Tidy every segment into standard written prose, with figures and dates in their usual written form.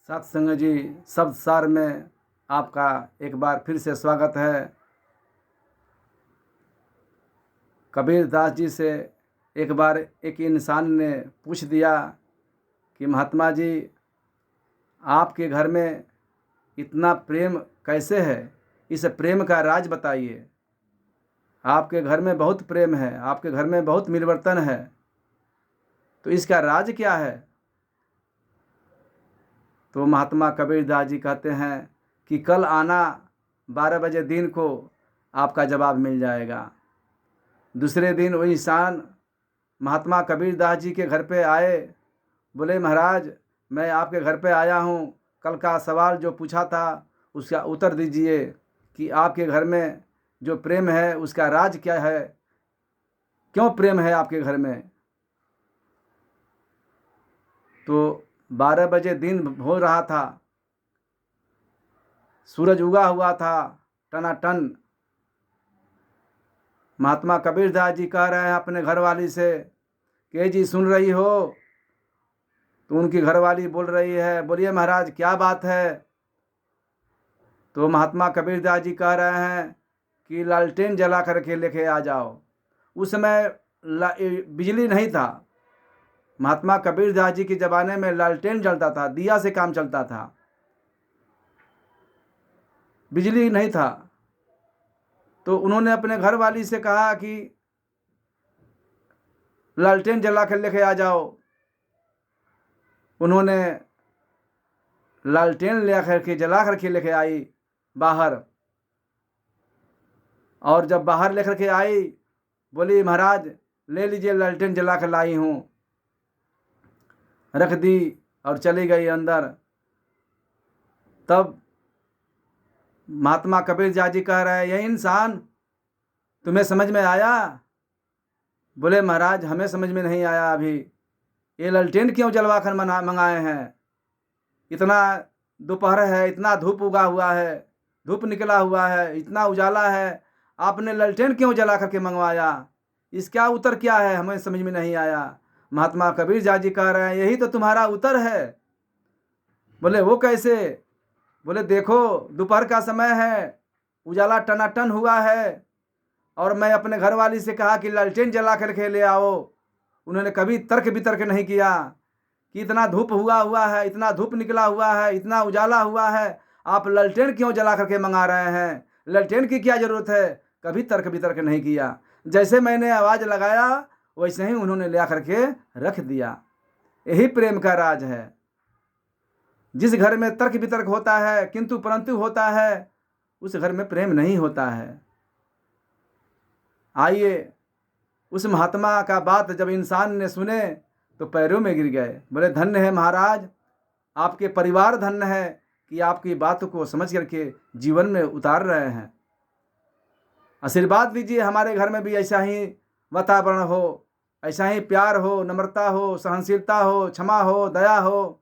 सत्संग जी शब्द सार में आपका एक बार फिर से स्वागत है। कबीर दास जी से एक बार एक इंसान ने पूछ दिया कि महात्मा जी, आपके घर में इतना प्रेम कैसे है? इस प्रेम का राज बताइए। आपके घर में बहुत प्रेम है, आपके घर में बहुत मिलवर्तन है, तो इसका राज क्या है? तो महात्मा कबीर दास जी कहते हैं कि कल आना 12 बजे दिन को आपका जवाब मिल जाएगा। दूसरे दिन वो इंसान महात्मा कबीर दास जी के घर पे आए, बोले महाराज मैं आपके घर पे आया हूँ, कल का सवाल जो पूछा था उसका उत्तर दीजिए कि आपके घर में जो प्रेम है उसका राज क्या है, क्यों प्रेम है आपके घर में। तो 12 बजे दिन हो रहा था, सूरज उगा हुआ था टनाटन। महात्मा कबीर दास जी कह रहे हैं अपने घरवाली से कि जी सुन रही हो? तो उनकी घरवाली बोल रही है, बोलिए महाराज क्या बात है? तो महात्मा कबीर दास जी कह रहे हैं कि लालटेन जला करके लेके आ जाओ। उस समय बिजली नहीं था। महात्मा कबीर दास जी के ज़माने में लालटेन जलता था, दिया से काम चलता था, बिजली नहीं था। तो उन्होंने अपने घर वाली से कहा कि लालटेन जला कर लेके आ जाओ। उन्होंने लालटेन ले करके जला करके लेके आई बाहर, और जब बाहर लेकर के आई बोली महाराज ले लीजिए, लालटेन जला कर लाई हूँ। रख दी और चली गई अंदर। तब महात्मा कबीर दास जी कह रहे हैं, यही इंसान तुम्हें समझ में आया? बोले महाराज हमें समझ में नहीं आया अभी, ये लालटेन क्यों जलवा कर मंगाए हैं? इतना दोपहर है, इतना धूप उगा हुआ है, धूप निकला हुआ है, इतना उजाला है, आपने लालटेन क्यों जला करके मंगवाया? इसका उत्तर क्या है? हमें समझ में नहीं आया। महात्मा कबीर दास जी कह रहे हैं, यही तो तुम्हारा उत्तर है। बोले वो कैसे? बोले देखो दोपहर का समय है, उजाला टनाटन हुआ है, और मैं अपने घर वाली से कहा कि लालटेन जला करके ले आओ। उन्होंने कभी तर्क वितर्क नहीं किया कि इतना धूप हुआ है, इतना धूप निकला हुआ है, इतना उजाला हुआ है, आप लालटेन क्यों जला करके मंगा रहे हैं? लालटेन की क्या ज़रूरत है? कभी तर्क वितर्क नहीं किया। जैसे मैंने आवाज़ लगाया वैसे ही उन्होंने ले करके रख दिया। यही प्रेम का राज है। जिस घर में तर्क वितर्क होता है किंतु परंतु होता है, उस घर में प्रेम नहीं होता है। आइए, उस महात्मा का बात जब इंसान ने सुने तो पैरों में गिर गए। बोले धन्य है महाराज, आपके परिवार धन्य है कि आपकी बात को समझ करके जीवन में उतार रहे हैं। आशीर्वाद दीजिए हमारे घर में भी ऐसा ही वातावरण हो, ऐसा ही प्यार हो, नम्रता हो, सहनशीलता हो, क्षमा हो, दया हो।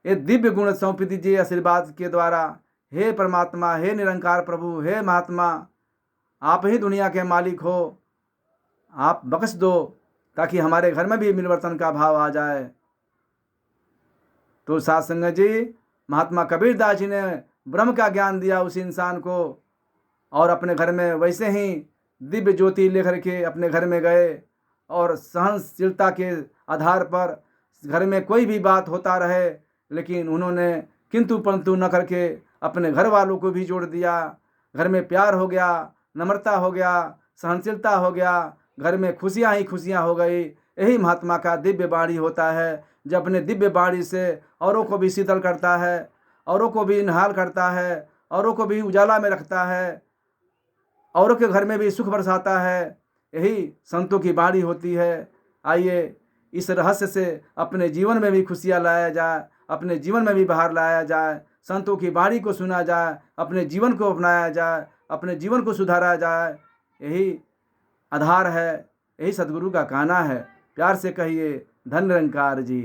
ये दिव्य गुण सौंप दीजिए आशीर्वाद के द्वारा। हे परमात्मा, हे निरंकार प्रभु, हे महात्मा, आप ही दुनिया के मालिक हो, आप बख्श दो ताकि हमारे घर में भी मिलवर्तन का भाव आ जाए। तो साथ संगत जी, महात्मा कबीर दास जी ने ब्रह्म का ज्ञान दिया उस इंसान को, और अपने घर में वैसे ही दिव्य ज्योति लेकर के अपने घर में गए, और सहनशीलता के आधार पर घर में कोई भी बात होता रहे, लेकिन उन्होंने किंतु परंतु न करके अपने घर वालों को भी जोड़ दिया। घर में प्यार हो गया, नम्रता हो गया, सहनशीलता हो गया, घर में खुशियाँ ही खुशियाँ हो गई। यही महात्मा का दिव्य वाणी होता है, जो अपने दिव्य वाणी से औरों को भी शीतल करता है, औरों को भी निहाल करता है, औरों को भी उजाला में रखता है, औरों के घर में भी सुख बरसाता है। यही संतों की वाणी होती है। आइए इस रहस्य से अपने जीवन में भी खुशियाँ लाया जाए, अपने जीवन में भी बाहर लाया जाए, संतों की वाणी को सुना जाए, अपने जीवन को अपनाया जाए, अपने जीवन को सुधारा जाए। यही आधार है, यही सद्गुरु का कहना है। प्यार से कहिए धन्य निरंकार जी।